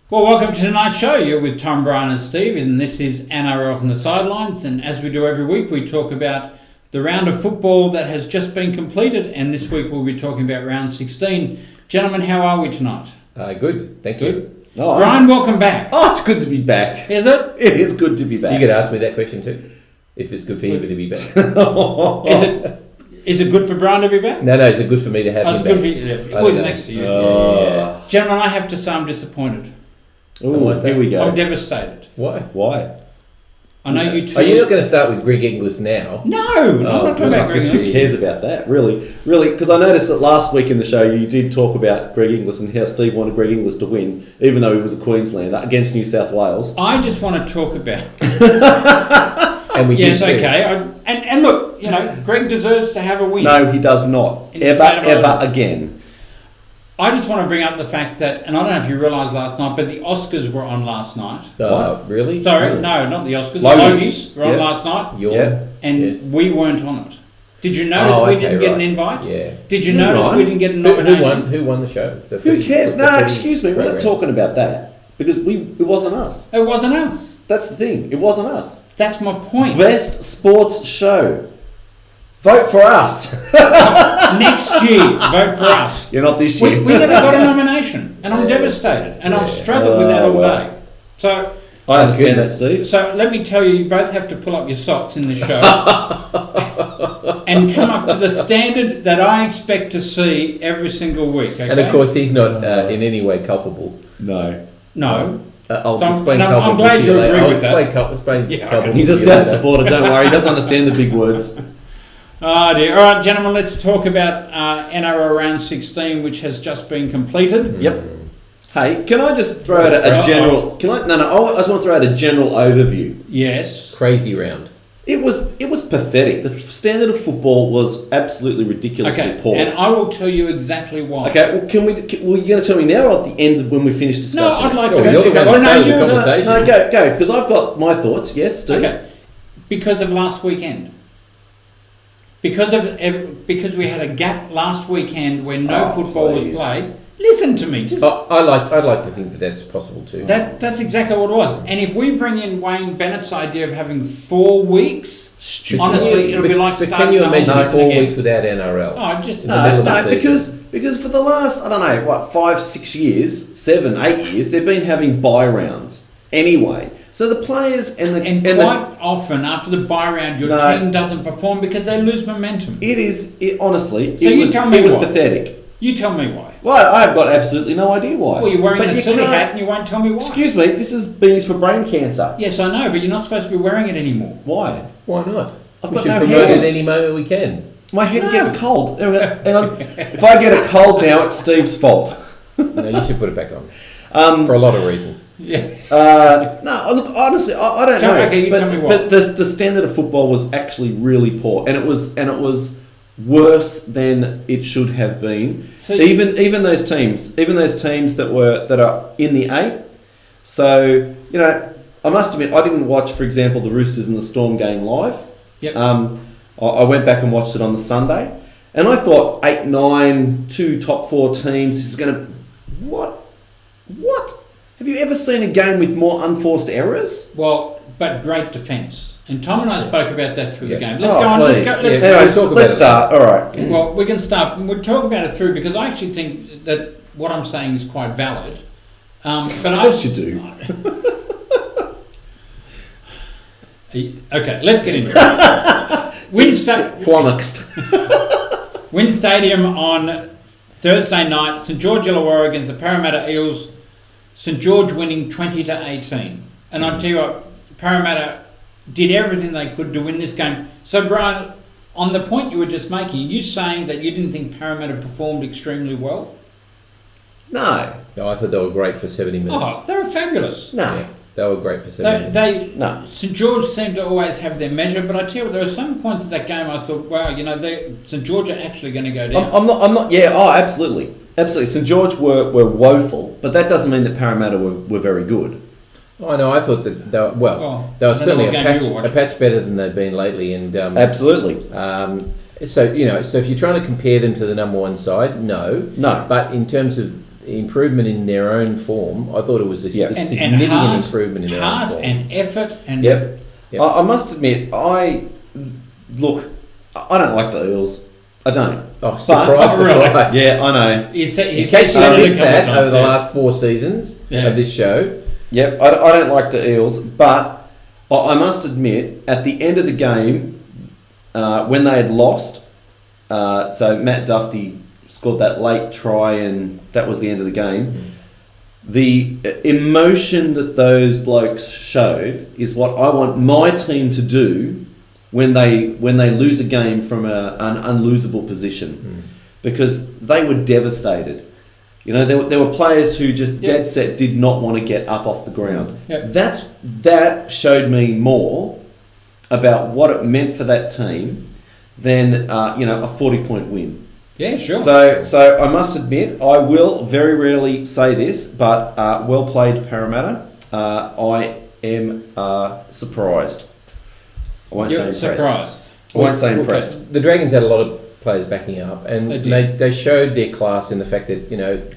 Well, welcome to tonight's show. You're with Tom, Brian and Steve, and this is NRL from the Sidelines. And as we do every week, we talk about the round of football that has just been completed. And this week we'll be talking about round 16. Gentlemen, how are we tonight? Good, thank you. Oh, Brian, welcome back. Oh, it's good to be back. Is it? It is good to be back. You could ask me that question too, if it's good for you to be back. Is it good for Brian to be back? No, is it good for me to have you it's back? Good for you. Yeah. Always next to you. Yeah. Gentlemen, I have to say I'm disappointed. Ooh, here we go. I'm devastated. Why? I know you two... Are you not going to start with Greg Inglis now? No, I'm not talking about Greg Inglis. Who cares about that, really? Because I noticed that last week in the show you did talk about Greg Inglis and how Steve wanted Greg Inglis to win, even though he was a Queenslander, against New South Wales. I just want to talk about... And we yes, did okay. And look, you know, Greg deserves to have a win. No, he does not. Ever again. I just want to bring up the fact that, and I don't know if you realised last night, but the Oscars were on last night. What? Really? Sorry, really? No, not the Oscars. Logies. The Logies were on last night. And we weren't on it. Did you notice we didn't get an invite? Yeah. Did you notice we didn't get a nomination? Who won the show? Who cares? No, excuse me, we're not talking about that. Because it wasn't us. It wasn't us. That's the thing. It wasn't us. That's my point. Best sports show. Vote for us. Next year, vote for us. You're not this year. We never got a nomination, and I'm devastated, and I've struggled with that all day. So I understand that, Steve. So let me tell you both have to pull up your socks in the show and come up to the standard that I expect to see every single week. Okay? And of course, he's not in any way culpable. No. I'll explain culpable. I'm glad you agree with that. Culpable. He's a South supporter, don't worry. He doesn't understand the big words. Oh dear. All right, gentlemen, let's talk about NRL round 16, which has just been completed. Yep. Hey, can I just throw out a general... I just want to throw out a general overview. Yes. Crazy round. It was pathetic. The standard of football was absolutely ridiculously poor. And I will tell you exactly why. Okay, well, you're going to tell me now or at the end when we finish discussing? No, I'd like to... You're the one started the conversation. No, go, because I've got my thoughts. Yes, Steve? Okay. Because of last weekend. Because we had a gap last weekend when no football was played. Listen to me. I'd like to think that that's possible too. That's exactly what it was. And if we bring in Wayne Bennett's idea of having 4 weeks, honestly, it'll be like starting. Can you imagine 4 weeks without NRL? Oh, just in the middle of the season? Because for the last 5, 6 years, 7, 8 years, they've been having bye rounds anyway. So the players quite often after the bye round, your team doesn't perform because they lose momentum. Honestly, so it was pathetic. You tell me why. Well, I've got absolutely no idea why. Well, you're wearing the silly hat and you won't tell me why. Excuse me, this is being for brain cancer. Yes, I know, but you're not supposed to be wearing it anymore. Why? Why not? We should promote it any moment we can. My head gets cold. Hang on. If I get a cold now, it's Steve's fault. No, you should put it back on. For a lot of reasons. Yeah. No, look, honestly, I don't know. Okay, tell me what. But the standard of football was actually really poor, and it was worse than it should have been. So even those teams that are in the 8. So I must admit, I didn't watch, for example, the Roosters and the Storm game live. Yep. I went back and watched it on the Sunday, and I thought 8, 9, 2 top 4 teams. This is going to what? Have you ever seen a game with more unforced errors? Well, but great defence. And Tom and I spoke about that through the game. Let's go on. Please. Let's start. All right. Well, we can start. We'll talk about it through because I actually think that what I'm saying is quite valid. But of course you do. Okay, let's get into it. Flummoxed. Wynn Stadium on Thursday night. St George Illawarra against the Parramatta Eels. St George winning 20-18. And I'll tell you what, Parramatta did everything they could to win this game. So, Brian, on the point you were just making, are you saying that you didn't think Parramatta performed extremely well? No, I thought they were great for 70 minutes. Oh, they were fabulous. No. Yeah, they were great for 70 minutes. St George seemed to always have their measure, but I tell you what, there were some points of that game I thought, wow, St George are actually going to go down. I'm not. Yeah. Oh, absolutely. St George were woeful, but that doesn't mean that Parramatta were very good. Oh, no, I thought that they were certainly a patch better than they've been lately, and absolutely. So if you're trying to compare them to the number 1 side, no. But in terms of improvement in their own form. I thought it was a significant improvement in their own form. And effort and Yep. I must admit, I don't like the Eels. I don't. Oh, surprise! Really? Yeah, I know. In case you missed that over the last 4 seasons of this show. Yep, I don't like the Eels, but I must admit, at the end of the game, when they had lost, so Matt Duffy scored that late try, and that was the end of the game. The emotion that those blokes showed is what I want my team to do when they lose a game from an unlosable position, because they were devastated. You know, there were players who just dead set did not want to get up off the ground. Yep. That showed me more about what it meant for that team than a 40-point win. Yeah, sure. So I must admit, I will very rarely say this, but well played, Parramatta. I am surprised. I won't say impressed. Surprised. I won't say impressed. The Dragons had a lot of players backing up, and they showed their class in the fact that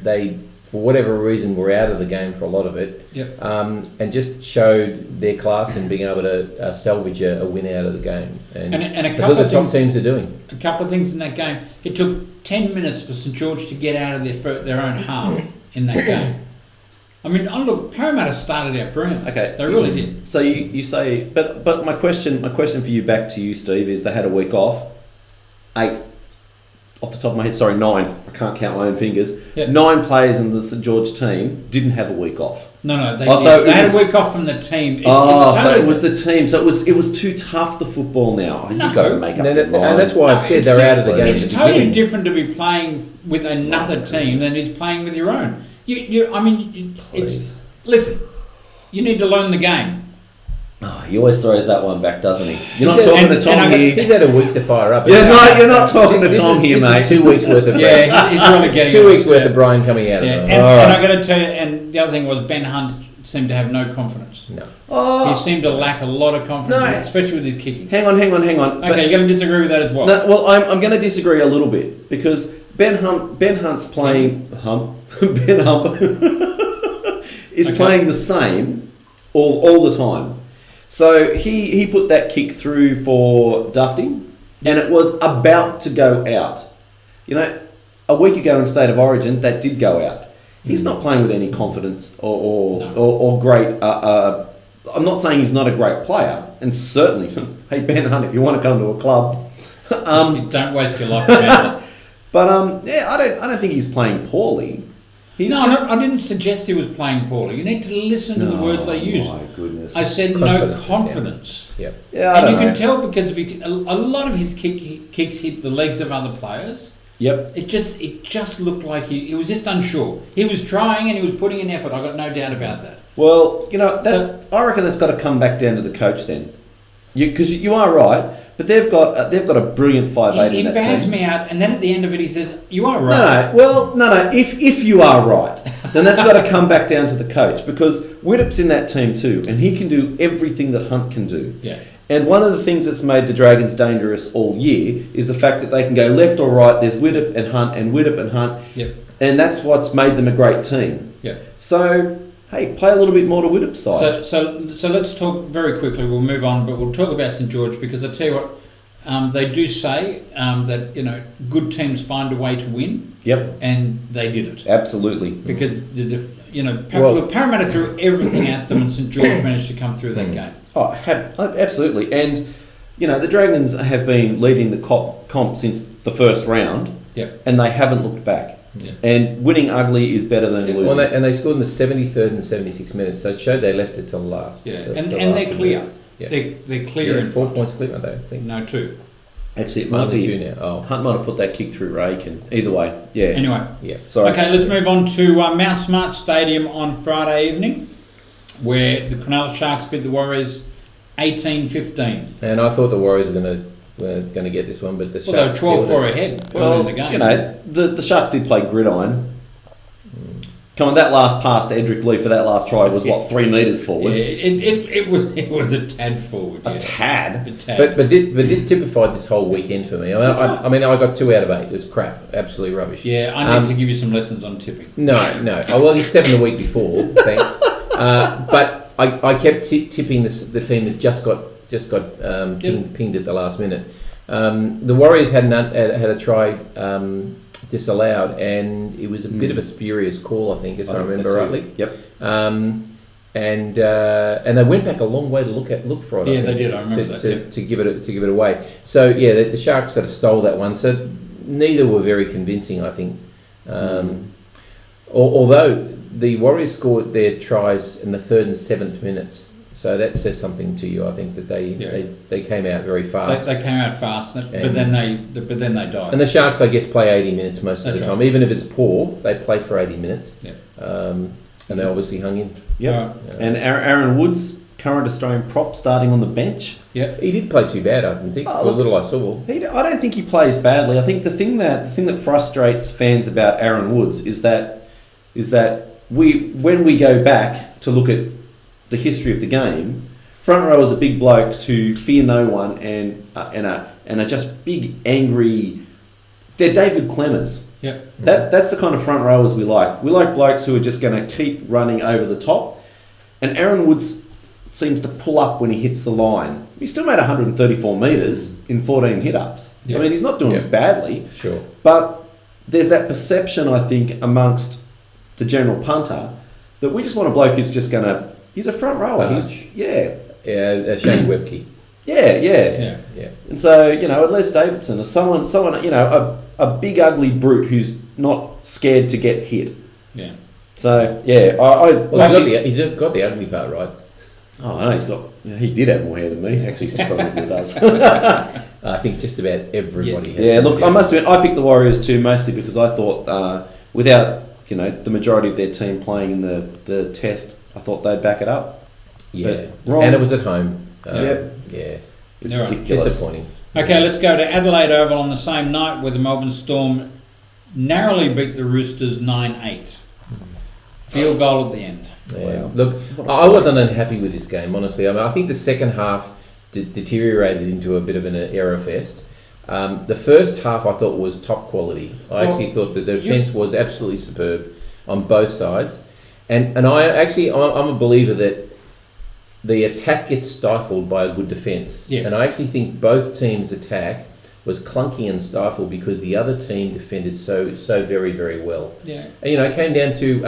they, for whatever reason, were out of the game for a lot of it. Yep. And just showed their class in being able to salvage a win out of the game. And a that's what the top teams are doing. A couple of things in that game. It took 10 minutes for St George to get out of their own half in that game. I mean, look, Parramatta started out brilliant. Okay, they really did. So you say, but my question for you, back to you, Steve, is they had a week off. 8, off the top of my head, 9. I can't count my own fingers. Yep. 9 players in the St George team didn't have a week off. No, they had a week off from the team. So it was the team. So it was too tough, the football now. No. You got to make up your mind. And that's why I said they're out of the game. It's totally different to be playing with another team than it's playing with your own. Listen, you need to learn the game. Oh, he always throws that one back, doesn't he? You're not talking to Tom here. He's had a week to fire up. You're not talking to Tom here, mate. This is 2 weeks worth of he's really getting 2 weeks worth of Brian coming out of it. And I got to tell you, and the other thing was Ben Hunt seemed to have no confidence. No. He seemed to lack a lot of confidence, especially with his kicking. Hang on. Okay, you're going to disagree with that as well. No, well, I'm going to disagree a little bit, because Ben Hunt's playing Ben Hump is playing the same all the time. So he put that kick through for Duffy, and it was about to go out. You know, a week ago in State of Origin, that did go out. He's not playing with any confidence or great. I'm not saying he's not a great player, and certainly, hey Ben Hunt, if you want to come to a club, don't waste your life around it. But I don't think he's playing poorly. I didn't suggest he was playing poorly. You need to listen to the words I used. Oh my goodness! I said no confidence. Yeah. And you can tell because a lot of his kicks hit the legs of other players. Yep. It just looked like he was just unsure. He was trying and he was putting in effort. I got no doubt about that. Well, I reckon that's got to come back down to the coach then, because you are right. But they've got a brilliant 5'8" in that team. He bags me out, and then at the end of it, he says, "You are right." No. If you are right, then that's got to come back down to the coach, because Widdop's in that team too, and he can do everything that Hunt can do. Yeah. And one of the things that's made the Dragons dangerous all year is the fact that they can go left or right. There's Widdop and Hunt and Widdop and Hunt. Yep. And that's what's made them a great team. Yep. So, hey, play a little bit more to Widdop's side. So let's talk very quickly. We'll move on, but we'll talk about St George, because I tell you what, they do say that good teams find a way to win. Yep. And they did it. Absolutely. Because Parramatta threw everything at them, and St George managed to come through that game. Oh, absolutely. And the Dragons have been leading the comp since the first round. Yep. And they haven't looked back. Yep. And winning ugly is better than losing. Well, and they scored in the 73rd and 76 minutes, so it showed they left it till last. Yeah. And they're clear. Yeah. They're clear. In 4 points clear, I don't think. No, 2. Actually, it might be 2 now. Oh. Hunt might have put that kick through Rake, and either way, yeah. Anyway, yeah. Sorry. Okay, let's move on to Mount Smart Stadium on Friday evening, where the Cronulla Sharks beat the Warriors 18-15. And I thought the Warriors were going to get this one, but the Sharks. They were 12-4 ahead. Well, in the game. the Sharks did play gridiron. Come on, that last pass to Edric Lee for that last try was, 3 metres forward? Yeah, it was a tad forward. A tad? But this typified this whole weekend for me. I mean, I got 2 out of 8. It was crap. Absolutely rubbish. Yeah, I need to give you some lessons on tipping. No. Oh, well, he's 7 the week before, thanks. But I kept tipping the team that just got pinged at the last minute. The Warriors had a try disallowed, and it was a bit of a spurious call, I think, if I remember rightly. Yep. And they went back a long way to look for it. Yeah, they did. I remember that. To give it away. So yeah, the Sharks sort of stole that one. So neither were very convincing, I think. Although the Warriors scored their tries in the 3rd and 7th minutes. So that says something to you, I think, that they came out very fast. They came out fast, but then they died. And the Sharks, I guess, play 80 minutes most of the time. Even if it's poor, they play for 80 minutes. Yeah. And they obviously hung in. Yep. And Aaron Woods, current Australian prop, starting on the bench. Yeah. He didn't play too bad, I think. For the little I saw. I don't think he plays badly. I think the thing that frustrates fans about Aaron Woods is that when we go back to look at the history of the game, front rowers are big blokes who fear no one and are just big, angry. They're David Clemmers. Yeah, that's the kind of front rowers we like. We like blokes who are just going to keep running over the top. And Aaron Woods seems to pull up when he hits the line. He still made 134 metres in 14 hit-ups. Yeah. I mean, he's not doing it badly. Sure. But there's that perception, I think, amongst the general punter that we just want a bloke who's just going to... He's a front rower. Shane Webke. Yeah. And so, at Les Davidson is someone, a big ugly brute who's not scared to get hit. Yeah. So he's got the ugly part right. Oh, I know he did have more hair than me. Actually, still probably does. I think just about everybody has. Yeah. Look, I must admit, I picked the Warriors too, mostly because I thought without the majority of their team playing in the test, I thought they'd back it up. Yeah, and it was at home. Yeah. Ridiculous. Disappointing. Okay, let's go to Adelaide Oval on the same night where the Melbourne Storm narrowly beat the Roosters 9-8. Field goal at the end. Yeah. Wow. Look, I wasn't unhappy with this game, honestly. I mean, I think the second half deteriorated into a bit of an error fest. The first half I thought was top quality. I actually thought that the defence was absolutely superb on both sides. And I'm a believer that the attack gets stifled by a good defence. Yes. And I actually think both teams' attack was clunky and stifled because the other team defended so very, very well. Yeah. And, it came down to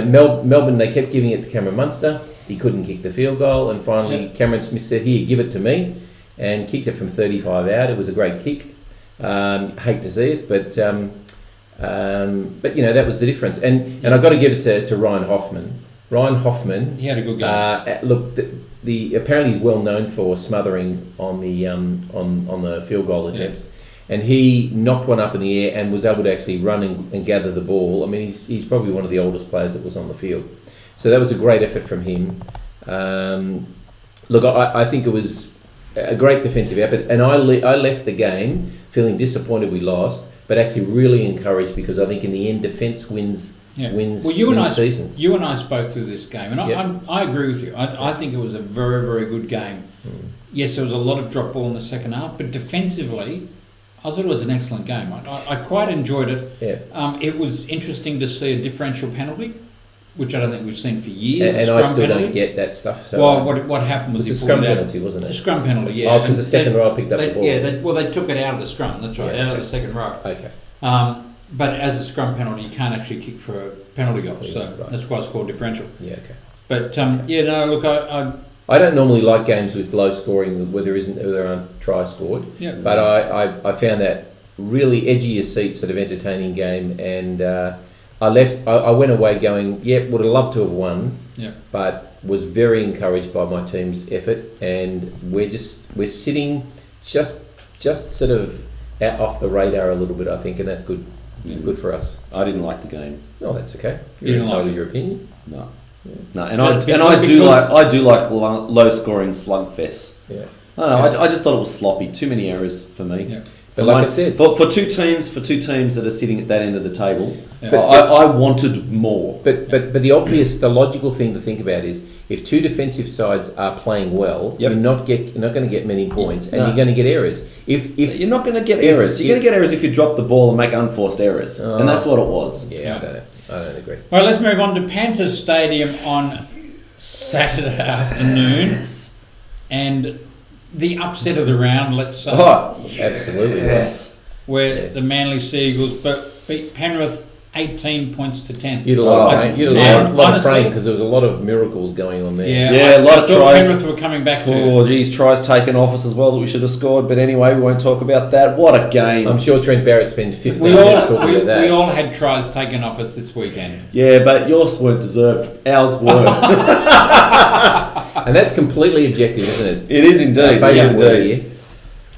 Melbourne. They kept giving it to Cameron Munster. He couldn't kick the field goal, and finally Cameron Smith said, "Here, give it to me," and kicked it from 35 out. It was a great kick. Hate to see it, but that was the difference. And I got to give it to Ryan Hoffman. Ryan Hoffman. He had a good game. Look, apparently he's well known for smothering on the field goal attempts, and he knocked one up in the air and was able to actually run and gather the ball. I mean, he's probably one of the oldest players that was on the field, so that was a great effort from him. Look, I think it was a great defensive effort, and I left the game feeling disappointed we lost, but actually really encouraged because I think in the end defence wins seasons. You and I spoke through this game, and I agree with you. I think it was a very, very good game. Yes, there was a lot of drop ball in the second half, but defensively, I thought it was an excellent game. I quite enjoyed it. Yeah. It was interesting to see a differential penalty, which I don't think we've seen for years. And I still don't get that stuff. So what happened was a scrum penalty, wasn't it? A scrum penalty, yeah. Oh, because the second row picked up the ball. Yeah, they took it out of the scrum, that's right, out of the second row. Okay. But as a scrum penalty, you can't actually kick for a penalty goal, so that's why it's called differential. Yeah, okay. But I don't normally like games with low scoring where there aren't tries scored. Yeah. But I found that really edgy as seat sort of entertaining game, and I went away going, would have loved to have won. Yeah. But was very encouraged by my team's effort, and we're sitting just sort of out off the radar a little bit, I think, and that's good. Yeah. Good for us. I didn't like the game. No, that's okay. You're entitled to your opinion. No. Yeah. No, I do like low scoring slugfests. Yeah. I don't know. I just thought it was sloppy. Too many errors for me. Yeah. But like I said, for two teams that are sitting at that end of the table, Yeah. I wanted more. But the logical thing to think about is if two defensive sides are playing well, Yep. you're not going to get many points, and No. you're going to get errors. If You're not going to get errors. You're going to get errors if you drop the ball and make unforced errors, Oh. and that's what it was. yeah, I don't agree. All right, let's move on to Panthers Stadium on Saturday afternoon, and the upset of the round, let's say, Oh, Absolutely. yes. where Yes. the Manly Seagulls beat Penrith 18 points to 10. You had a lot of pain. You had a man, lot of honestly- praying because there was a lot of miracles going on there. Yeah, a lot I of thought tries. Penrith were coming back to. Oh, geez, tries taken off us as well that we should have scored. But anyway, we won't talk about that. What a game. I'm sure Trent Barrett spent 15 We minutes all, talking about that. we all had tries taken off us this weekend. Yeah, but yours weren't deserved. Ours were. And that's completely objective, isn't it? It is indeed. Our favourite It is word indeed. here.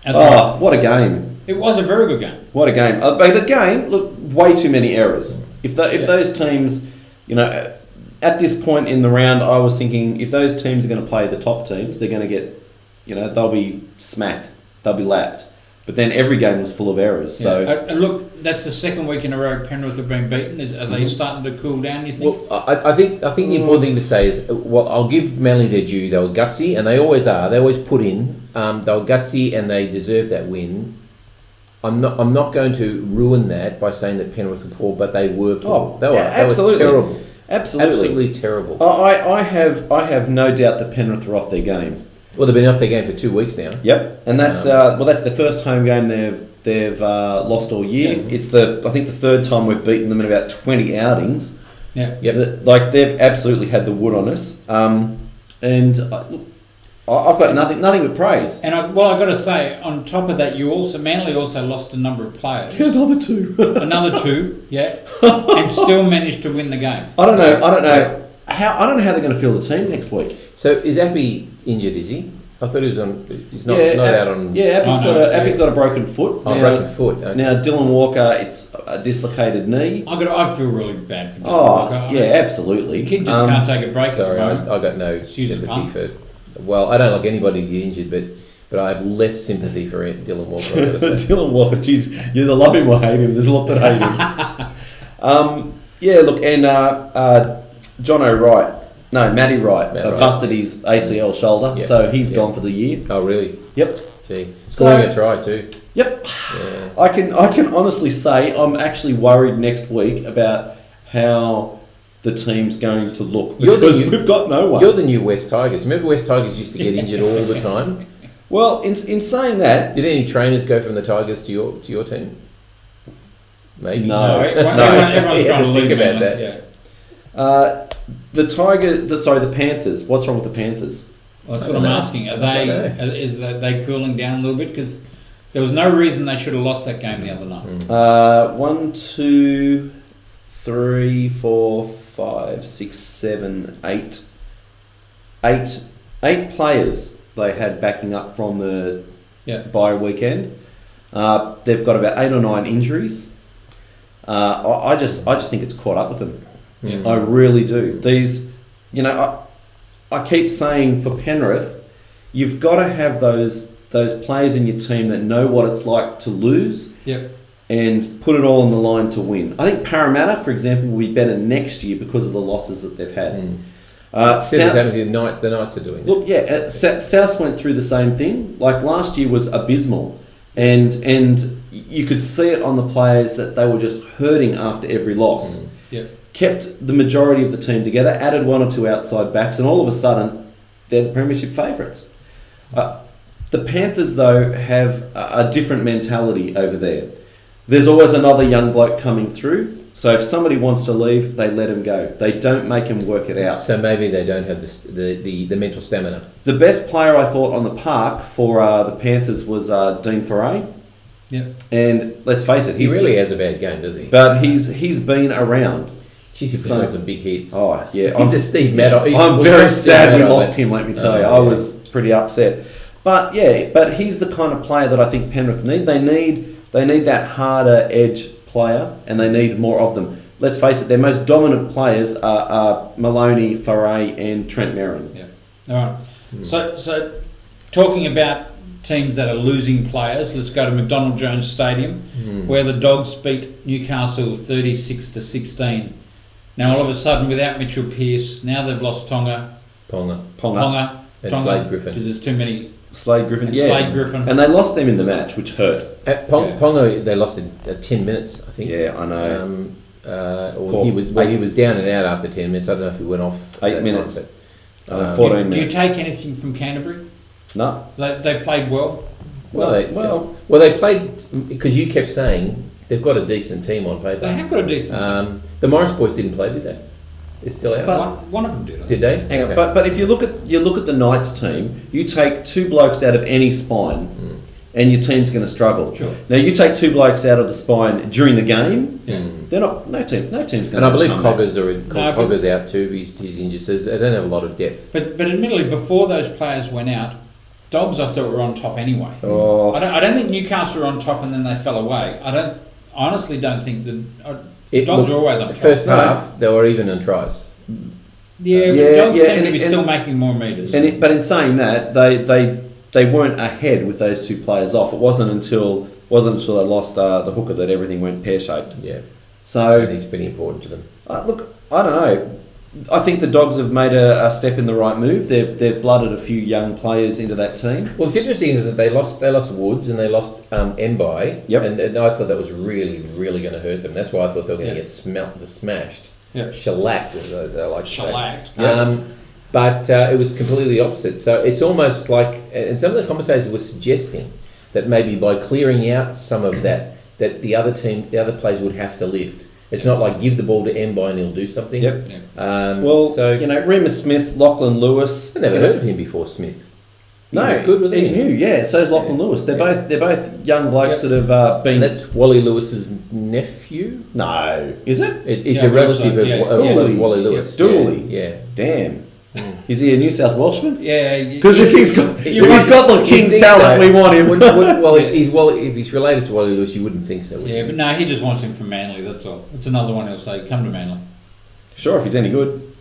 That's right. Oh, what a game. It was a very good game. What a game. But again, look, way too many errors. If those teams, at this point in the round, I was thinking if those teams are going to play the top teams, they're going to get, they'll be smacked. They'll be lapped. But then every game was full of errors. So Yeah. Look, that's the second week in a row Penrith have been beaten. Are they starting to cool down, you think? Well, I think the important thing to say is, well, I'll give Manly their due. They were gutsy, and they always are. They always put in. They were gutsy, and they deserved that win. I'm not going to ruin that by saying that Penrith were poor, but they were poor. They were absolutely. terrible. Absolutely Terrible. I have no doubt that Penrith are off their game. Well, they've been off their game for 2 weeks now. Yep, and that's that's the first home game they've lost all year. Yeah. It's I think the third time we've beaten them in about 20 outings. Yeah. Yep. Like they've absolutely had the wood on us. And I've got nothing but praise. And I've got to say, on top of that, Manly also lost a number of players. Another two. Another two, yeah, and still managed to win the game. I don't know how they're going to field the team next week. So is Appy injured? Is he? I thought he was on. He's not out on. Yeah, Appy's got a broken foot. Oh, broken foot. Okay. Now Dylan Walker, it's a dislocated knee. I feel really bad for Dylan Oh, Walker. yeah, absolutely. The kid just can't take a break. Sorry, at the moment. I got no Excuse the sympathy pun. for. Well, I don't like anybody to get injured, but I have less sympathy for Dylan Walker. I've got to say. Dylan Walker, geez, you either love him or hate him. There's a lot that hate him. Yeah, look, and Matty Wright busted his ACL shoulder, Yep. so he's Yep. gone for the year. Oh, really? Yep. Gee, scoring a try too. Yep. Yeah. I can honestly say I'm actually worried next week about how the team's going to look because we've got no one. You're the new West Tigers. Remember West Tigers used to get injured all the time? Well, in saying that, Did any trainers go from the Tigers to your team? Maybe. No. Everyone's trying to think leave about Manly, that. Yeah. the Panthers. What's wrong with the Panthers? Well, that's I what I'm don't know. asking. I don't know. Is they cooling down a little bit? Because there was no reason they should have lost that game the other night. 1, 2, 3, 4, 5, 6, 7, 8. 8 players they had backing up from the bye weekend. They've got about 8 or 9 injuries. I just think it's caught up with them. Yeah. I really do. These, I keep saying for Penrith, you've got to have those players in your team that know what it's like to lose. Yep. And put it all on the line to win. I think Parramatta, for example, will be better next year because of the losses that they've had. The Knights are doing that. Look, Souths went through the same thing. Like last year was abysmal, and you could see it on the players that they were just hurting after every loss. Yep. Kept the majority of the team together, added 1 or 2 outside backs, and all of a sudden they're the premiership favourites. The Panthers, though, have a different mentality over there. There's always another young bloke coming through. So if somebody wants to leave, they let him go. They don't make him work it out. So maybe they don't have the mental stamina. The best player I thought on the park for the Panthers was Dean Foray. Yep. And let's face it, He really has a bad game, does he? But he's been around. Jeez, he puts on some big hits. Oh yeah, He's a Steve Maddox. I'm very sad we lost him. Let me tell you, I was pretty upset. But he's the kind of player that I think Penrith need. They need that harder edge player, and they need more of them. Let's face it, their most dominant players are Maloney, Foray, and Trent Merrin. Yeah. All right. So talking about teams that are losing players. Let's go to McDonald Jones Stadium, where the Dogs beat Newcastle 36-16. Now all of a sudden, without Mitchell Pearce, now they've lost Ponga, Ponga. And Slade Griffin. because there's too many. Slade Griffin, Slade Griffin. And they lost them in the match, which hurt. Ponga, they lost in 10 minutes, I think. Yeah, I know. He was down and out after 10 minutes. I don't know if he went off 8 minutes. But, 14 do you minutes. take anything from Canterbury? No. They played well. They played, because you kept saying they've got a decent team on paper. They have got a decent team. The Morris boys didn't play, did they? They're still out. But- One of them did. Did they? Hang on, Okay. but if you look at the Knights team, you take two blokes out of any spine, and your team's going to struggle. Sure. Now you take two blokes out of the spine during the game, Yeah. they're not. No team's going to. And I believe come back. Cogger's out too. He's injured, so they don't have a lot of depth. But admittedly, before those players went out, Dogs I thought were on top anyway. Oh, I don't think Newcastle were on top and then they fell away. I honestly don't think Dogs are always on top. First half, they were even on tries. Yeah, but Dogs seem to be still making more metres. but in saying that, they weren't ahead with those two players off. It wasn't until they lost the hooker that everything went pear shaped. Yeah. So And he's pretty important to them. look, I don't know. I think the Dogs have made a step in the right move. They've blooded a few young players into that team. Well, it's interesting is that they lost Woods and they lost Mbai. Yep. And I thought that was really, really going to hurt them. That's why I thought they were going to get smashed. Yeah. Shellacked, as I like to say. Shellacked. But it was completely the opposite. So it's almost like, and some of the commentators were suggesting that maybe by clearing out some of that the other players would have to lift. It's not like give the ball to Mbai and he'll do something. Yep. So Remus Smith, Lachlan Lewis. I never heard of him before, Smith. He was good, wasn't he's he? new. Yeah, so is Lachlan Lewis. They're both young blokes that have been. And that's Wally Lewis's nephew. No, is it? It's a relative of Wally Lewis. Dooley. Yeah. Damn. Is he a New South Welshman? Yeah. Because if he's got the King's talent, we want him. Well, if he's related to Wally Lewis, you wouldn't think so. Would Yeah, you? but no, he just wants him from Manly, that's all. It's another one he'll say, come to Manly. Sure, if he's any good.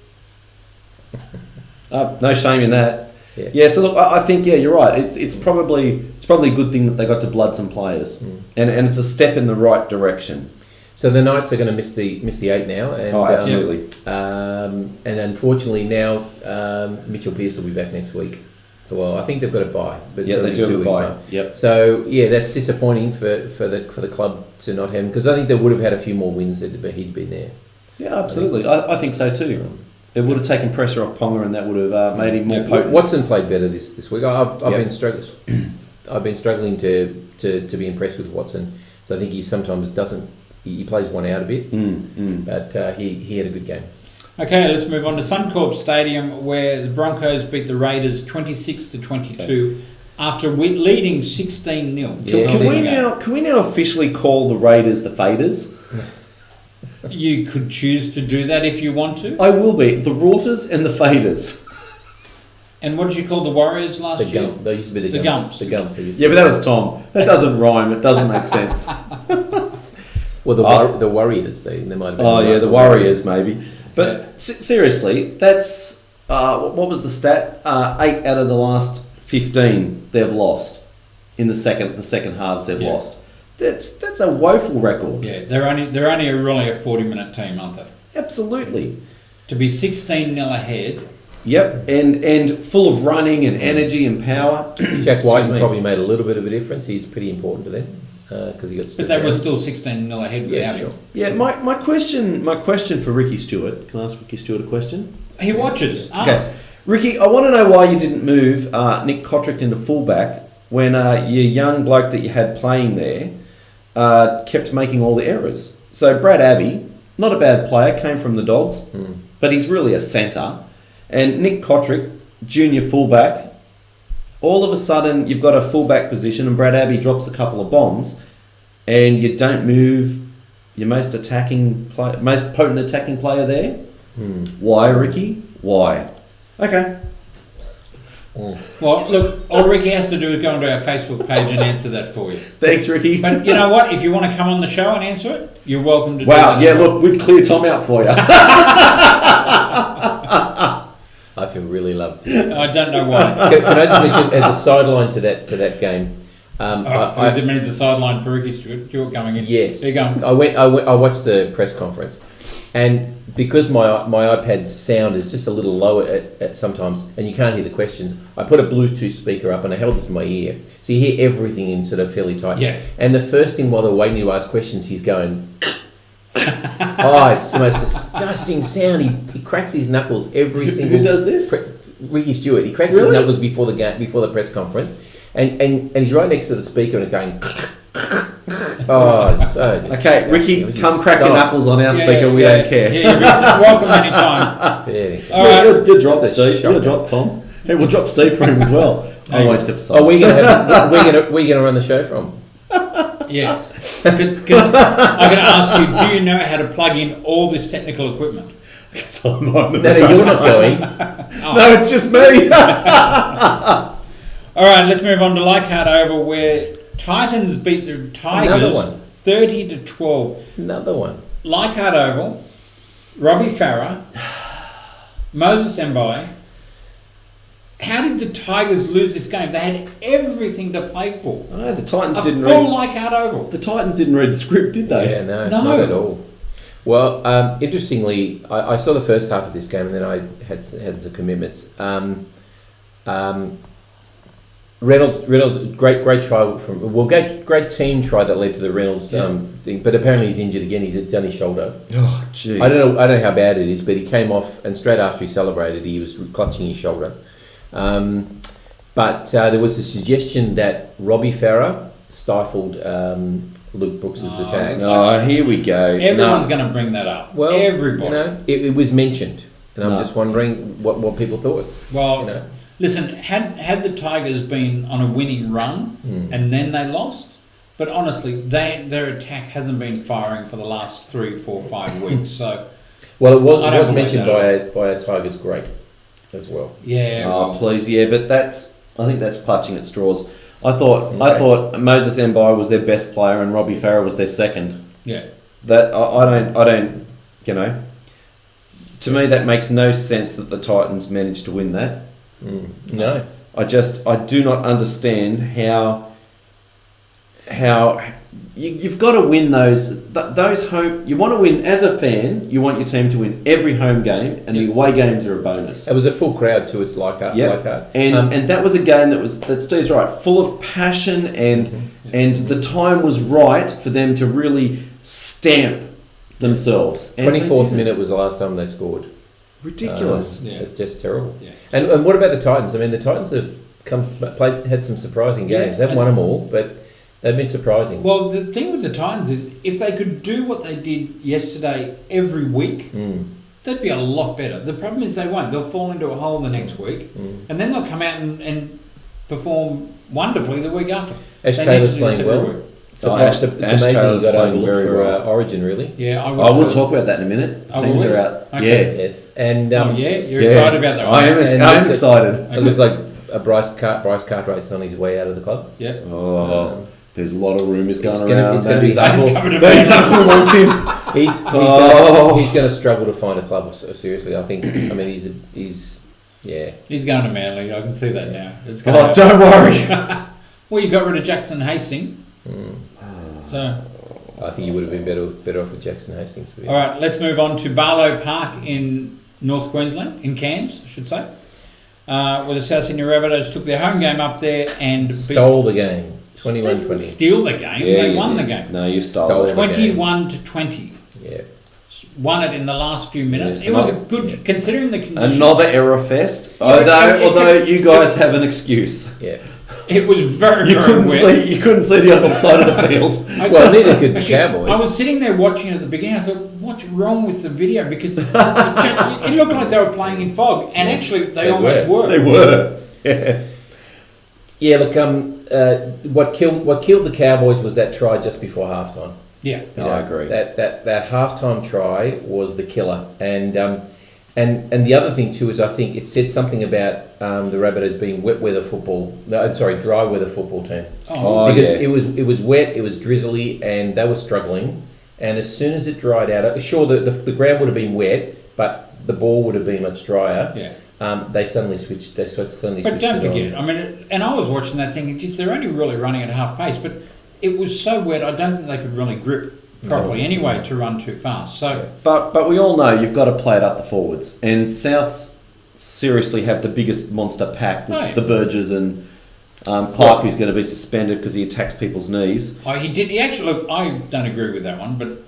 No shame in that. Yeah. Yeah. So look, I think you're right. It's probably a good thing that they got to blood some players, and it's a step in the right direction. So the Knights are going to miss the 8 now. And, absolutely. And unfortunately now Mitchell Pearce will be back next week. Well, I think they've got a bye. But Yeah, they do have a bye. Time. Yep. So that's disappointing for the club to not have him, because I think they would have had a few more wins had he'd been there. Yeah, absolutely. I think so too. It would have taken pressure off Ponga, and that would have made him more potent. Watson played better this week. I've been struggling. I've been struggling to be impressed with Watson. So I think he sometimes doesn't. He plays one out a bit, but he had a good game. Okay, let's move on to Suncorp Stadium, where the Broncos beat the Raiders 26-22 after leading 16-0. Can we now officially call the Raiders the Faders? You could choose to do that if you want to. I will be the Rauters and the Faders. And what did you call the Warriors last year? They used to be the Gumps. The Gumps. Yeah, but that was Tom. That doesn't rhyme. It doesn't make sense. Well, the Warriors. They might have been. Oh yeah, the Warriors maybe. But seriously, that's what was the stat? 8 out of the last 15 they've lost in the second halves. They've lost. That's a woeful record. Yeah, they're only really a 40-minute team, aren't they? Absolutely. To be 16-0 ahead. Yep, and full of running and energy and power. Jack White probably made a little bit of a difference. He's pretty important to them because he got. But they were still 16-0 ahead without him. Yeah, my question for Ricky Stewart. Can I ask Ricky Stewart a question? He watches. Ask. Okay. Ricky, I want to know why you didn't move Nick Cotrick into fullback when your young bloke that you had playing there kept making all the errors. So Brad Abbey, not a bad player, came from the Dogs, but he's really a centre. And Nick Cotrick, junior fullback, all of a sudden you've got a fullback position and Brad Abbey drops a couple of bombs and you don't move your most potent attacking player there. Why, Ricky? Why? Okay. Well, look, all Ricky has to do is go onto our Facebook page and answer that for you. Thanks, Ricky. But you know what? If you want to come on the show and answer it, you're welcome to do Wow, that. yeah, look, we'd clear Tom out for you. I feel really loved. I don't know why. Can I just mention as a sideline to that game? It means a sideline for Ricky Stewart coming in. Yes. There you go. I watched the press conference, and because my iPad's sound is just a little low at sometimes, and you can't hear the questions, I put a Bluetooth speaker up and I held it to my ear, so you hear everything in sort of fairly tight. Yeah. And the first thing while they're waiting to ask questions, he's going. Oh, it's the most disgusting sound. He cracks his knuckles every single. Who does this? Ricky Stewart. He cracks his knuckles before the press conference, and he's right next to the speaker and it's going. Oh, so okay, Ricky, come crack your knuckles on our speaker. We don't care. Yeah, you're welcome anytime. All right. You're dropped, Steve. You're dropped, Tom. Hey, we'll drop Steve for him as well. I won't step aside. Oh, where are you gonna run the show from? Yes. Because I'm going to ask you, do you know how to plug in all this technical equipment? No, you're not going. No, it's just me. All right, let's move on to Leichhardt Oval, where Titans beat the Tigers 30-12. Another one. Leichhardt Oval, Robbie Farah, Moses Mbai. How did the Tigers lose this game? They had everything to play for. Oh, the Titans didn't read. Full Leichhardt Oval. The Titans didn't read the script, did they? Yeah, no, not at all. Well, interestingly, I saw the first half of this game, and then I had some commitments. Reynolds, great try great team try that led to the Reynolds thing, but apparently he's injured again. He's done his shoulder. Oh, jeez. I don't know how bad it is, but he came off, and straight after he celebrated, he was clutching his shoulder. But there was a suggestion that Robbie Farah stifled Luke Brooks' attack. Oh, here we go. Everyone's going to bring that up. Well, everybody. It was mentioned, and I'm just wondering what people thought. Well, listen, had the Tigers been on a winning run and then they lost, but honestly, their attack hasn't been firing for the last 3, 4, 5 weeks. So, well, it was mentioned by a Tigers great as well. Yeah. Oh, please, but I think that's clutching at straws. I thought Moses Mbai was their best player and Robbie Farah was their second. Yeah. That I don't. To me, that makes no sense that the Titans managed to win that. No. I do not understand how you've got to win those home. You want to win as a fan. You want your team to win every home game, and the away games are a bonus. It was a full crowd too. It's Leichhardt. And that was a game that Steve's right, full of passion, and the time was right for them to really stamp themselves. 24th minute was the last time they scored. Ridiculous. It's just terrible. Yeah. And what about the Titans? I mean, the Titans have had some surprising games. They've won them all, but they've been surprising. Well, the thing with the Titans is if they could do what they did yesterday every week, they'd be a lot better. The problem is they won't. They'll fall into a hole the next week, and then they'll come out and perform wonderfully the week after. Ash Taylor's playing well. So it's amazing he got overlooked for Origin, really. Yeah, I will talk about that in a minute. Teams are out. Okay. Yeah. Yes. And you're excited about that, right? I'm excited. It looks like Bryce Cartwright's on his way out of the club. Yeah. There's a lot of rumours going around. It's going to be His uncle wants him. He's going to struggle to find a club. Seriously, I think. I mean, he's going to Manly. I can see that now. Don't worry. Well, you got rid of Jackson Hastings. So I think you would have been better off with Jackson Hastings. All right, let's move on to Barlow Park in North Queensland, in Cairns, I should say, where the South Sydney Rabbitohs took their home game up there and stole the game. 21-20. They didn't steal the game. They won the game. No, you stole it. 21-20. Yeah. Won it in the last few minutes. It was a good, considering the conditions. Another error fest. Although you guys have an excuse. Yeah. It was very, you couldn't wet. You couldn't see the other side of the field. Well, neither could the Cowboys. I was sitting there watching it at the beginning. I thought, what's wrong with the video? Because it looked like they were playing in fog, and actually they almost were. They were. Yeah. Yeah. Look, what killed the Cowboys was that try just before halftime. Yeah, I agree. That halftime try was the killer, and the other thing too is I think it said something about the Rabbitohs being dry weather football team. Because it was wet, it was drizzly, and they were struggling. And as soon as it dried out, sure the ground would have been wet, but the ball would have been much drier. Yeah. they suddenly switched. They suddenly But switched. don't it forget, on. I mean, and I was watching that thinking, geez, they're only really running at half pace, but it was so wet, I don't think they could really grip properly anyway to run too fast. So, But we all know you've got to play it up the forwards, and Souths seriously have the biggest monster pack with the Burgess and Clark, who's going to be suspended because he attacks people's knees. he did. He actually, look, I don't agree with that one, but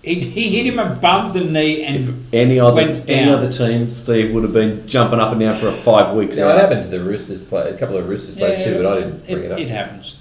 he hit him above the knee and If any other down. team, Steve, would have been jumping up and down for a 5 weeks. Now, it happened to the Roosters play, a couple of Roosters players too, but I didn't bring it up. It happens.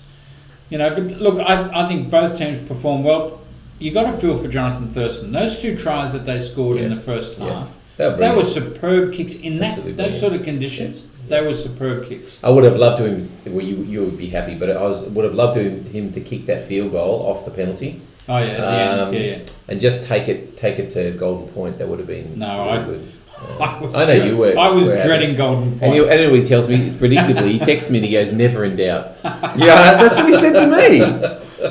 You know, but look, I think both teams performed well. You got to feel for Jonathan Thurston. Those 2 tries that they scored in the first half, they were superb kicks in those sort of conditions. They were superb kicks. I would have loved to him. Well, you would be happy, but would have loved him to kick that field goal off the penalty. Oh yeah, at the end, and just take it to Golden Point. That would have been really good. I know you were. I was were dreading Golden Point. And he tells me predictably. He texts me and he goes, "Never in doubt." Yeah, that's what he said to me.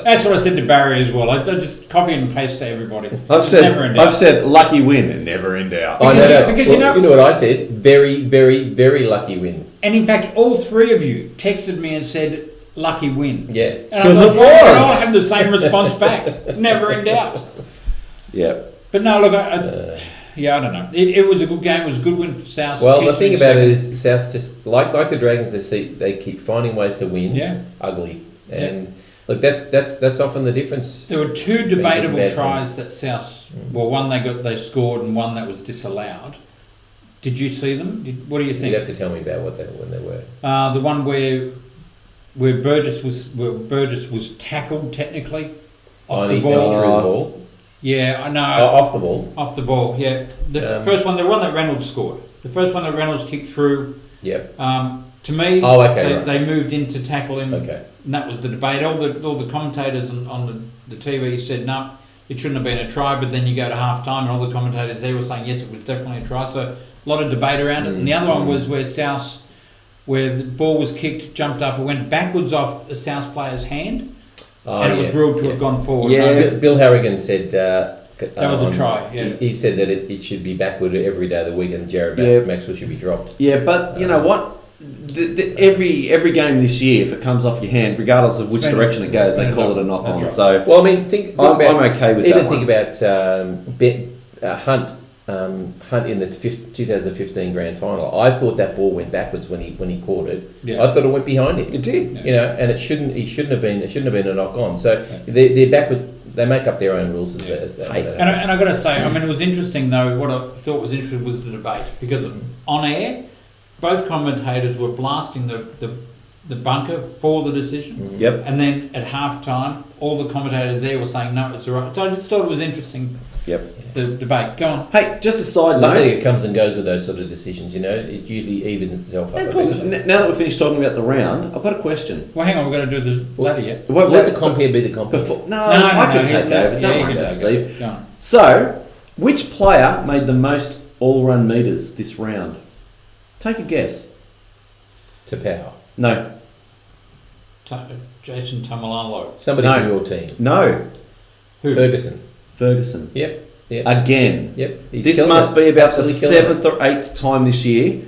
That's what I said to Barry as well. I just copy and paste to everybody. I've said lucky win and never in doubt. Because you know what I said? Very, very, very lucky win. And in fact, all 3 of you texted me and said lucky win. Yeah, because it was. We all have the same response back. Never in doubt. Yeah. But no, look, I don't know. It was a good game. It was a good win for South. Well, the thing about it is, South's just like the Dragons. They keep finding ways to win. Yeah. Ugly. And look, that's often the difference. There were 2 debatable tries that South. Well, one they scored and one that was disallowed. Did you see them? What do you think? You'd have to tell me about when they were. The one where Burgess was tackled technically off the ball. Through the ball. Yeah, I know. Off the ball. Off the ball, yeah. The first one, the one that Reynolds scored. The first one that Reynolds kicked through. Yep. To me, right. They moved in to tackle him. Okay. And that was the debate. All the commentators on the TV said no, it shouldn't have been a try. But then you go to half time, and all the commentators there were saying yes, it was definitely a try. So a lot of debate around it. And the other one was where the ball was kicked, jumped up, and went backwards off a South player's hand. And it was ruled to have gone forward. Yeah, Bill Harrigan said that was a try. Yeah, he said that it should be backward every day of the week, and Jared Maxwell should be dropped. Yeah, but you know what? Every game this year, if it comes off your hand, regardless of which direction it goes, they call it a knock on. Right. So, well, I mean, think I'm about, okay with even that. Think about Hunt in the 2015 grand final. I thought that ball went backwards when he caught it. Yeah. I thought it went behind him. It did. You know, and it shouldn't have been a knock on. So they're backward. They make up their own rules as that. And I got to say, I mean, it was interesting though. What I thought was interesting was the debate, because on air, both commentators were blasting the bunker for the decision. Yep. And then at half time, all the commentators there were saying no, it's all right. So I just thought it was interesting. Yep. The debate. Go on. Hey, just a side Luckily, note. it comes and goes with those sort of decisions. You know, it usually evens itself up. Of course. Now that we've finished talking about the round, I've got a question. Well, hang on, we've got to do the ladder yet. Let the compare be the compare. I can take over. Don't worry about it, Steve. Go on. So, which player made the most all-run meters this round? Take a guess. To power. No. Jason Tamalalo. Somebody from your team. No. Who? Ferguson. Yep. Again. Yep. This must be about the Absolutely 7th or 8th time this year.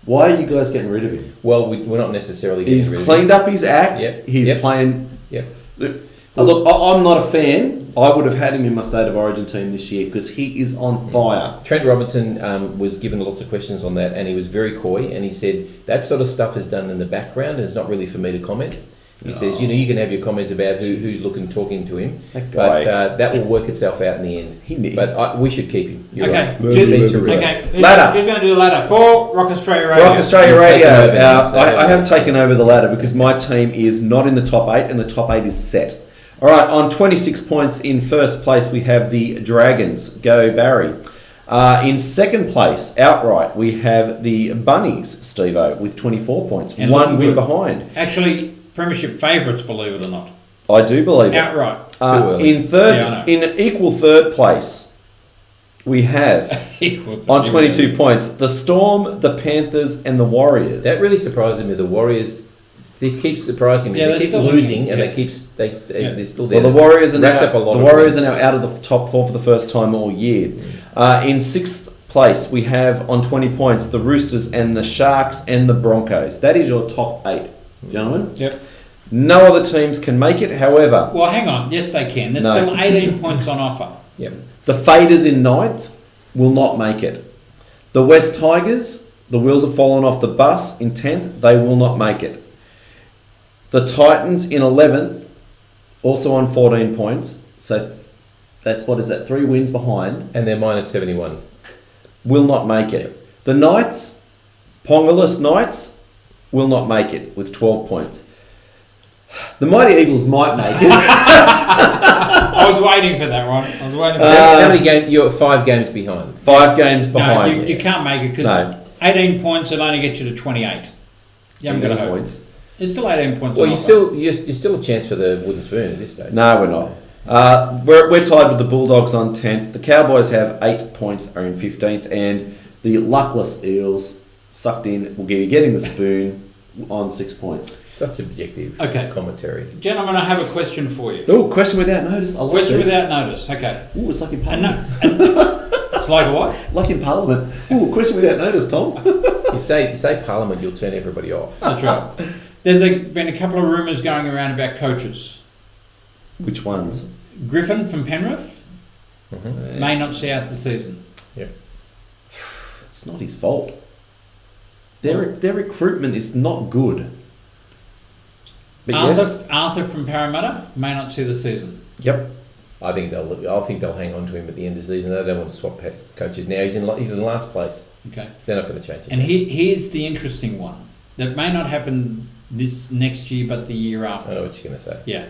Why are you guys getting rid of him? Well, we're not necessarily getting He's rid of him. cleaned up his act. Yep. He's playing. Yep. Look, I'm not a fan. I would have had him in my State of Origin team this year because he is on fire. Trent Robinson was given lots of questions on that, and he was very coy, and he said that sort of stuff is done in the background and it's not really for me to comment. He says, you can have your comments about who's talking to him, but that will work itself out in the end. But we should keep him. You're okay. Right. Okay. Ladder. Who's going to do the ladder for Rock Australia Radio? Rock Australia Radio. I have taken taken over the ladder because my team is not in the top 8 and the top 8 is set. All right, on 26 points in first place, we have the Dragons. Go Barry. In second place, outright, we have the Bunnies, Steve-O, with 24 points. And one win behind. Actually, premiership favourites, believe it or not. I do believe it. Outright. In equal third place, we have, on 22 points, the Storm, the Panthers, and the Warriors. That really surprises me. The Warriors, they keep surprising me. Yeah, they keep losing, and they're still there. Well, the Warriors are now out of the top 4 for the first time all year. In sixth place, we have on 20 points the Roosters and the Sharks and the Broncos. That is your top 8, gentlemen. Yep. No other teams can make it. However, Well, hang on. Yes, they can. There's No. still 18 points on offer. Yep. the Faders in 9th will not make it. The West Tigers, the wheels have fallen off the bus in 10th. They will not make it. The Titans in 11th, also on 14 points. So that's, what is that, 3 wins behind. And they're minus 71. Will not make it. The Knights, Pongalus Knights, will not make it with 12 points. The Mighty Eagles might make it. I was waiting for that one. I was waiting for How many games? You're 5 games behind. 5 games No, behind. you can't make it because No. 18 points will only get you to 28. You haven't got a 18 hope. points. There's still 18 points Well, on you're offer. still a chance for the wooden spoon at this stage. No, we're not. We're tied with the Bulldogs on 10th. The Cowboys have 8 points, are in 15th, and the luckless Eels sucked in will be getting the spoon on 6 points. Such objective Okay. commentary. Gentlemen, I have a question for you. Oh, question without notice. I like Question this. without notice. Okay. Ooh, it's like in And Parliament. it's like a what? Like in Parliament. Ooh, question without notice, Tom. You say Parliament, you'll turn everybody off. That's right. There's been a couple of rumours going around about coaches. Which ones? Griffin from Penrith Mhm. may not see out the season. It's not his fault. Their recruitment is not good. But yes. Arthur from Parramatta may not see the season. Yep. I think they'll hang on to him at the end of the season. They don't want to swap coaches now. He's in last place. Okay. They're not going to change it. And here's the interesting one that may not happen this next year, but the year I after. know what you're going to say. Yeah.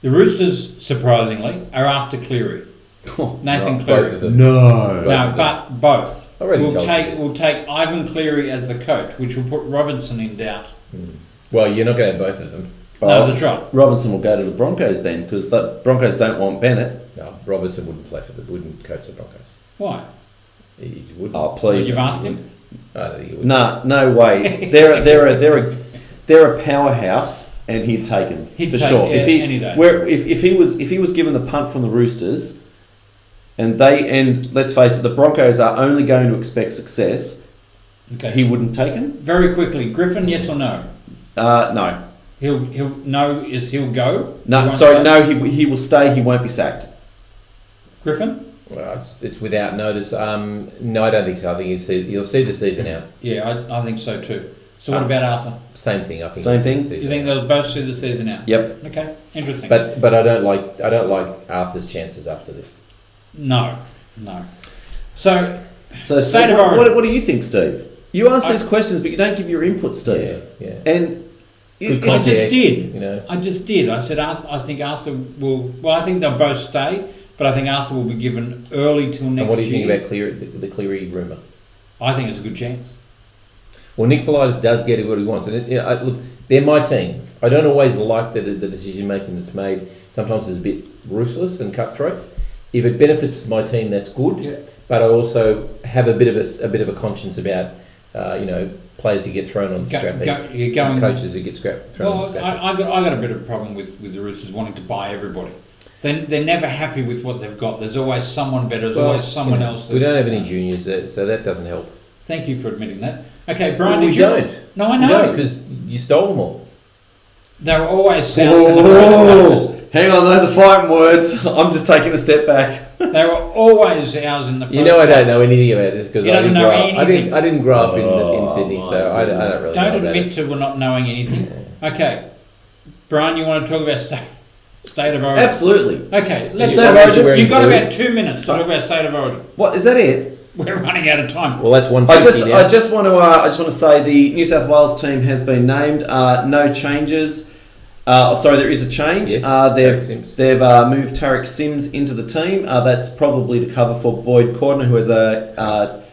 The Roosters, surprisingly, are after Cleary. Nathan Both Cleary. of them. No. No, but both. I already We'll told you take this. Ivan Cleary as the coach, which will put Robinson in doubt. Well, you're not going to have both of them. No, that's right. Robinson will go to the Broncos then, because the Broncos don't want Bennett. No, Robertson wouldn't wouldn't coach the Broncos. Why? He wouldn't. Oh, please. You've asked him? I don't think he would. Nah, no way. They're a powerhouse, and he'd take him He'd for take, sure. yeah, any day. If he was given the punt from the Roosters, and let's face it, the Broncos are only going to expect success. Okay. He wouldn't take him. Very quickly, Griffin, yes or no? No. He'll go. He No, won't sorry, stay? no. He will stay. He won't be sacked. Griffin? Well, it's without notice. No, I don't think so. I think you'll see the season out. Yeah, I think so too. So what about Arthur? Same thing. I think. Same you'll see thing? the Do season you think out. they'll both see the season out? Yep. Okay, interesting. But I don't like Arthur's chances after this. No. So So, State Steve, of origin. what do you think, Steve? You ask these questions, but you don't give your input, Steve. Yeah. And Good I just contact, did. You know. I just did. I said I think Arthur will. Well, I think they'll both stay, but I think Arthur will be given early till next year. And what do you think about the Cleary rumour? I think it's a good chance. Well, Nick Politis does get what he wants, and look, they're my team. I don't always like the decision making that's made. Sometimes it's a bit ruthless and cutthroat. If it benefits my team, that's good. Yeah. But I also have a bit of a conscience about players who get thrown on the scrap heap, and coaches who get thrown on Well, the scrap heap. I got a bit of a problem with the Roosters wanting to buy everybody. They're never happy with what they've got. There's always someone better. There's always someone else. We don't have any juniors, so that doesn't help. Thank you for admitting that. Okay, Brian, We did you? don't. No, I know. Because you stole them all. They were always South Whoa. Hang on, those are fighting words. I'm just taking a step back. They were always ours in the first You know I don't place. know anything about this because He I doesn't didn't know grow up. anything. I didn't grow up in Sydney, so I don't really Don't know about admit it. to we're not knowing anything. Okay, Brian, you want to talk about state of origin? Absolutely. Okay, let's. State of origin, You've got blue. about 2 minutes to talk about state of origin. What is that? It. We're running out of time. Well, that's 150 now. I just want to say the New South Wales team has been named. No changes. There is a change. Yes, Tarek Sims. They've moved Tarek Sims into the team. That's probably to cover for Boyd Cordner, who has a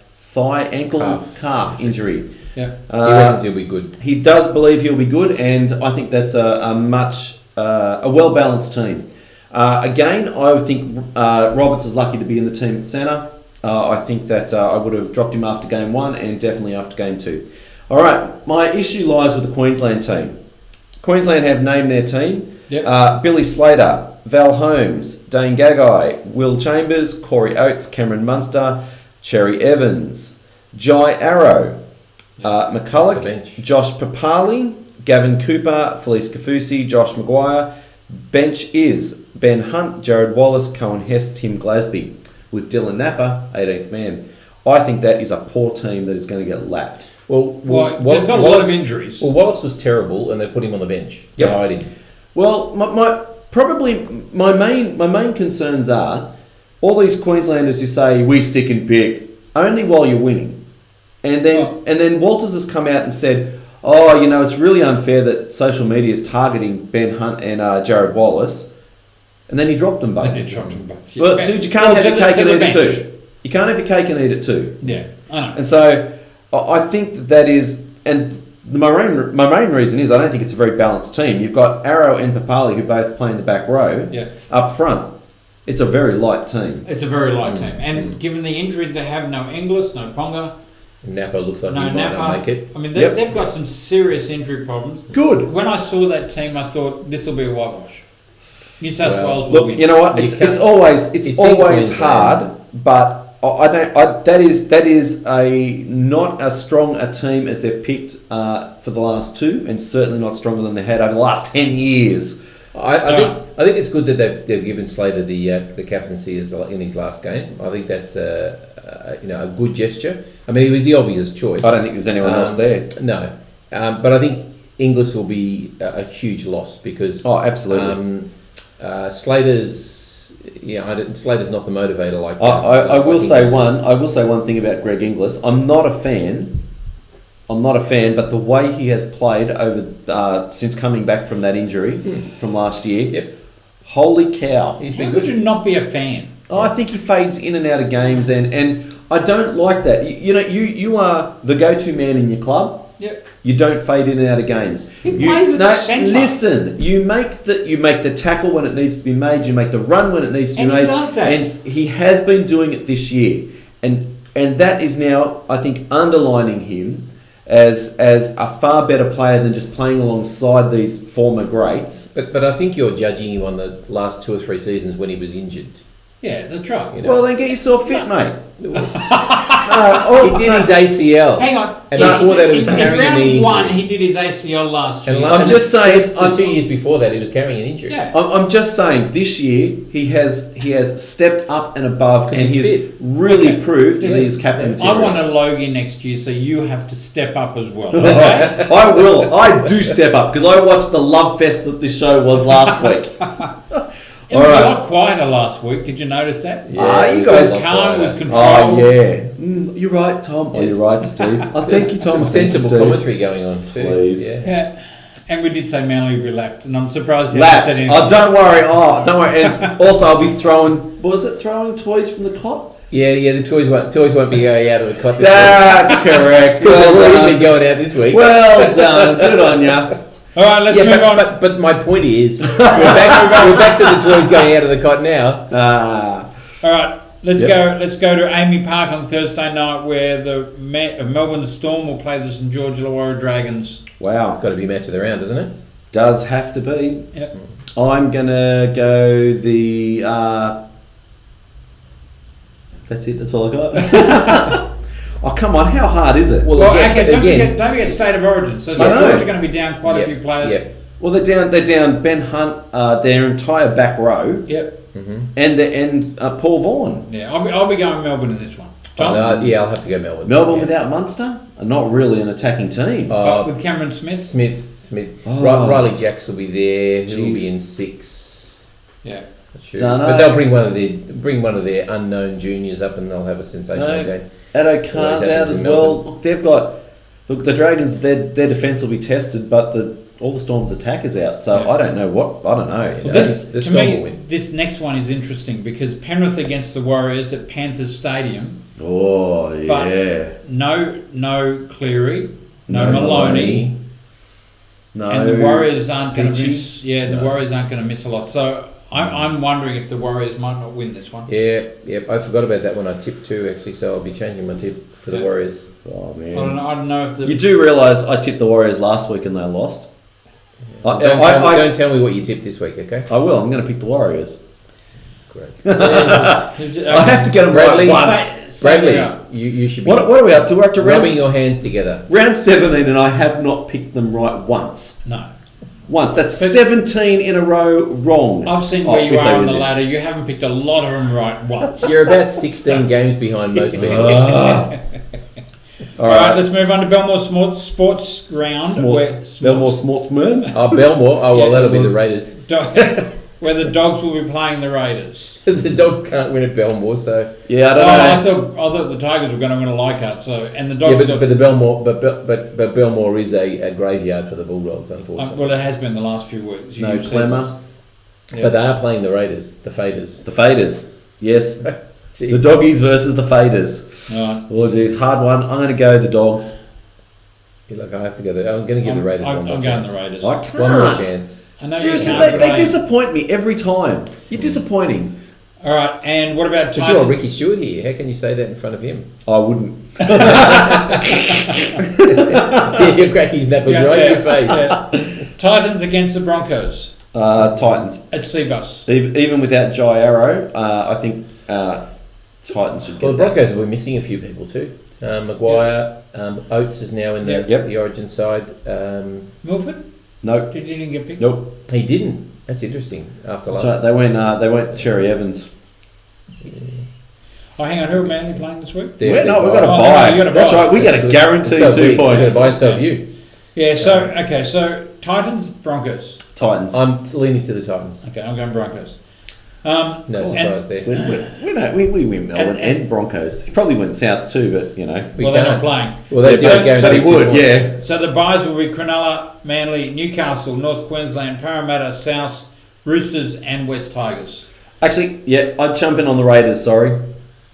calf injury. Yeah. He reckons he'll be good. He does believe he'll be good, and I think that's a well balanced team. Again, I would think Roberts is lucky to be in the team at centre. I think that I would have dropped him after game 1 and definitely after game 2. All right, my issue lies with the Queensland team. Queensland have named their team. Yep. Billy Slater, Val Holmes, Dane Gagai, Will Chambers, Corey Oates, Cameron Munster, Cherry Evans, Jai Arrow, Off the McCulloch, bench. Josh Papali, Gavin Cooper, Felice Kafusi, Josh Maguire. Bench is Ben Hunt, Jared Wallace, Cohen Hess, Tim Glasby, with Dylan Napper, 18th man. I think that is a poor team that is going to get lapped. Well, they've got a lot of injuries. Well, Wallace was terrible, and they put him on the bench. Yep. To hide him. Well, my main concerns are all these Queenslanders who say we stick and pick only while you're winning, and then Walters has come out and said, oh, it's really unfair that social media is targeting Ben Hunt and Jared Wallace, and then he dropped them both. Yeah. Well, dude, you can't have your cake and eat it too. You can't have your cake and eat it too. Yeah, I know. And so I think that is, and my main reason is I don't think it's a very balanced team. You've got Arrow and Papali who both play in the back row. Yeah. Up front, it's a very light team. It's a very light team. And given the injuries they have, no Inglis, no Ponga. Napa looks like No he might not Napa. make it. I mean, they've got some serious injury problems. Good. When I saw that team, I thought this will be a whitewash. New South Wales will Look, win. you know what? You It's can't- always it's always in hard, but that is not as strong a team as they've picked for the last two, and certainly not stronger than they had over the last 10 years. I think it's good that they've given Slater the captaincy in his last game. I think that's a good gesture. I mean, it was the obvious choice. I don't think there's anyone else there. No, but I think Inglis will be a huge loss because Absolutely. Slater's not the motivator like. I will like say Inglis is. I will say one thing about Greg Inglis. I'm not a fan, but the way he has played over since coming back from that injury from last year, Yep. holy cow! He's How been could good. you not be a fan? I think he fades in and out of games, and I don't like that. You are the go-to man in your club. Yep. You don't fade in and out of games. He plays at centre. Listen, you make the tackle when it needs to be made. You make the run when it needs to be And he made. does that. And he has been doing it this year, and that is now, I think, underlining him as a far better player than just playing alongside these former greats. But I think you're judging him on the last 2 or 3 seasons when he was injured. Yeah, that's right. You know. Well, then get yourself fit, mate. He did his ACL. Hang on. And before that, he was in carrying a knee round one, injury. he did his ACL last year. And I'm just saying. The 2 years before that, he was carrying an injury. Yeah. I'm just saying. This year, he has stepped up and above, and he's he's fit. really Okay. proved that he's captain I material. want a Logie next year, so you have to step up as well. Okay? I will. I do step up because I watched the love fest that this show was last week. It was a lot quieter last week. Did you notice that? You It guys. was calm, it was Oh controlled. yeah, you're right, Tom. Oh, Yes. you're right, Steve. I thank you, Tom. Some sensible commentary going on too. Please. Yeah. Yeah. And we did say Manly would be lapped, and I'm surprised you Lapped. haven't said anything. Oh, don't worry. Oh, don't worry. And also, I'll be throwing. What was it? Throwing toys from the cot. Yeah. The toys won't be going out of the cot this week. That's correct. Because they've already Well been done. going out this week. Well done. Good on ya. All right, let's move on. But my point is, we're back to the toys going out of the cot now. All right, let's Yep. go. Let's go to Amy Park on Thursday night, where the Melbourne Storm will play the St George Illawarra Dragons. Wow. Got to be match of the round, doesn't it? Does have to be. Yep. I'm gonna go the. That's it. That's all I got. Oh come on! How hard is it? Well, Well, again, okay, don't forget State of Origin. So St I know. George are going to be down quite a few players. Yep. Well, they're down Ben Hunt, their entire back row, Yep. and Paul Vaughan. Yeah, I'll be going Melbourne in this one. Tom? I'll have to go Melbourne. Melbourne Yeah. without Munster are not really an attacking team. But with Cameron Smith. Smith. Oh. Riley Jacks will be there. He'll Jeez. be in 6. Yeah. Not sure. Dunno. But they'll bring one of their unknown juniors up, and they'll have a sensational No. game. Addo Always Carr's happens out in as well. Melbourne. Look, the Dragons, their defence will be tested, but all the Storm's attack is out. So Yeah. I don't know. Well, this, The to Storm will me, win. this next one is interesting because Penrith against the Warriors at Panthers Stadium. Oh But- yeah. No Cleary, no No Maloney, No. and the Warriors aren't going to Peachy? miss. Yeah, the No. Warriors aren't going to miss a lot. So I'm wondering if the Warriors might not win this one. Yeah. I forgot about that when I tipped 2 actually, so I'll be changing my tip for the Yeah. Warriors. Oh I man. don't know if the You do realise I tipped the Warriors last week and they lost. Don't tell me what you tipped this week, okay? I will. I'm going to pick the Warriors. Great. I have to get them Bradley, right once. Bradley, Yeah. you should be What are we up to? We're up to rubbing your hands together. round 17, and I have not picked them right once. No. Once. That's But- 17 in a row wrong. I've seen where Oh, you if are they on win the this. ladder. You haven't picked a lot of them right once. You're about 16 games behind most people. All All right, right. let's move on to Belmore Sports Ground. Belmore Sportsman. Oh, Belmore. Oh, well, Yeah, that'll be the Raiders. Where the Dogs will be playing the Raiders. Because the Dogs can't win at Belmore, so... Yeah, I Oh, don't know. I thought the Tigers were going to win a Leichhardt, so and the Yeah, Dogs. but the Belmore... But Belmore is a graveyard for the Bulldogs, unfortunately. well, it has been the last few weeks. No You've Clemmer. seen- Yeah. But they are playing the Raiders, the Faders. The Faders. Yes. Jeez. The Doggies versus the Faders. All right. Oh, geez. Hard one. I'm going to go the Dogs. You're like, I have to go there. I'm going to give the Raiders one more I'm going chance. the Raiders. I can't. One more chance. I know Seriously, you can't, they but disappoint me every time. You're disappointing. All right, and what about But Titans? you're Ricky Stewart here. How can you say that in front of him? I wouldn't. Yeah, you're cracking his knuckles right in your face. Yeah. Titans against the Broncos Titans. at Seabus. Even without Jai Arrow, I think Titans should get Well, the that. Broncos were missing a few people too. Maguire, Oates is now in the Origin side. Milford? Nope. Did you didn't get picked? Nope. He didn't. That's interesting. After last, So they went Cherry Evans. Oh, hang on. Who are Manly playing this week? They're- We've got to Oh, buy. you gotta That's buy. right. We got to guarantee So 2 we got points. to buy and so have you. Yeah. So okay. So Titans, Broncos. Titans. I'm leaning to the Titans. Okay, I'm going Broncos. No And- surprise there. We win Melbourne and Broncos. He probably went Souths too, but you know. We well, they're not can't. playing. Well, they Yeah, do but- guarantee But he 2 would, points. yeah. So the buys will be Cronulla, Manly, Newcastle, North Queensland, Parramatta, South, Roosters, and West Tigers. Actually, yeah, I'd jump in on the Raiders. Sorry,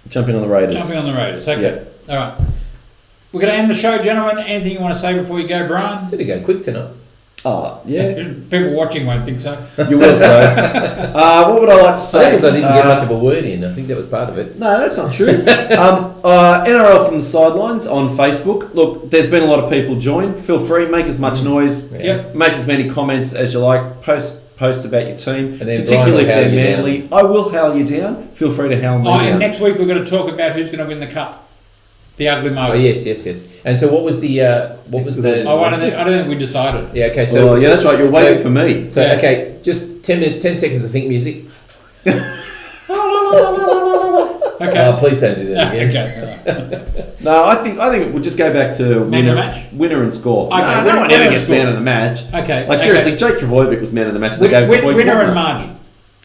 jump in on the Raiders. Jumping on the Raiders. Okay. All right. We're going to end the show, gentlemen. Anything you want to say before you go, Brian? Said to go quick tonight. Oh, yeah, People watching won't think so. you will say. What would I like to say? Because I didn't get much of a word in. I think that was part of it. No, that's not true. NRL from the Sidelines on Facebook. Look, there's been a lot of people join. Feel free, make as much noise. Yeah. Yep. Make as many comments as you like. Posts about your team, And then particularly if Brian will they're howl you Manly. I will howl you down. Feel free to howl me And down. next week we're going to talk about who's going to win the cup. The ugly Oh mug. yes. And so what was the Oh, I don't think we decided. Yeah, okay, so yeah, that's right. You're waiting for me. So Yeah. okay, just 10 seconds of think music. Okay. Oh, please don't do that again. Okay. All right. No, I think we'll just go back to Man of the match? winner and score. Okay, No one winner ever and gets score. man of the match. Okay. Like seriously, Jake Travojevic was man of the match. They Win- gave win- Boyd winner and Cotner. margin.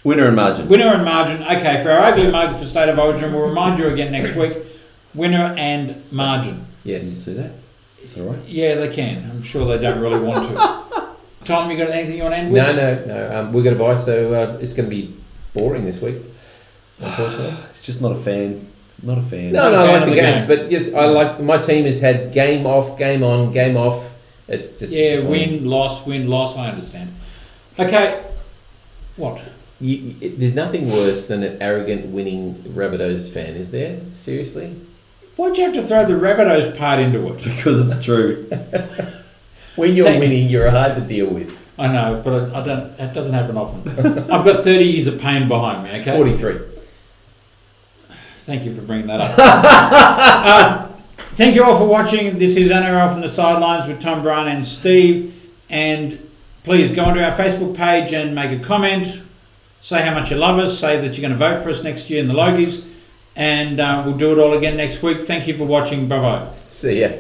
Winner and margin. Winner and margin. Okay, for our ugly mug for State of Origin, we'll remind you again next week. Winner and margin. Can you Yes. see that? Is that all right? Yeah, they can. I'm sure they don't really want to. Tom, you got anything you want to end with? No. We're going to buy, so it's going to be boring this week, unfortunately. It's just not a fan. Not a fan. No, Not a I fan like of the the games, game. but just I like my team has had game off, game on, game off. It's just Yeah, disappointing. win, loss. I understand. Okay. What? There's nothing worse than an arrogant winning Rabbitohs fan, is there? Seriously? Why'd you have to throw the Rabbitohs part into it? Because it's true. When you're Thank- winning, you're hard to deal with. I know, but I don't. That doesn't happen often. I've got 30 years of pain behind me. Okay. 43. Thank you for bringing that up. Thank you all for watching. This is NRL from the Sidelines with Tom, Brian, and Steve. And please go onto our Facebook page and make a comment. Say how much you love us. Say that you're going to vote for us next year in the Logies. And we'll do it all again next week. Thank you for watching. Bye bye. See ya.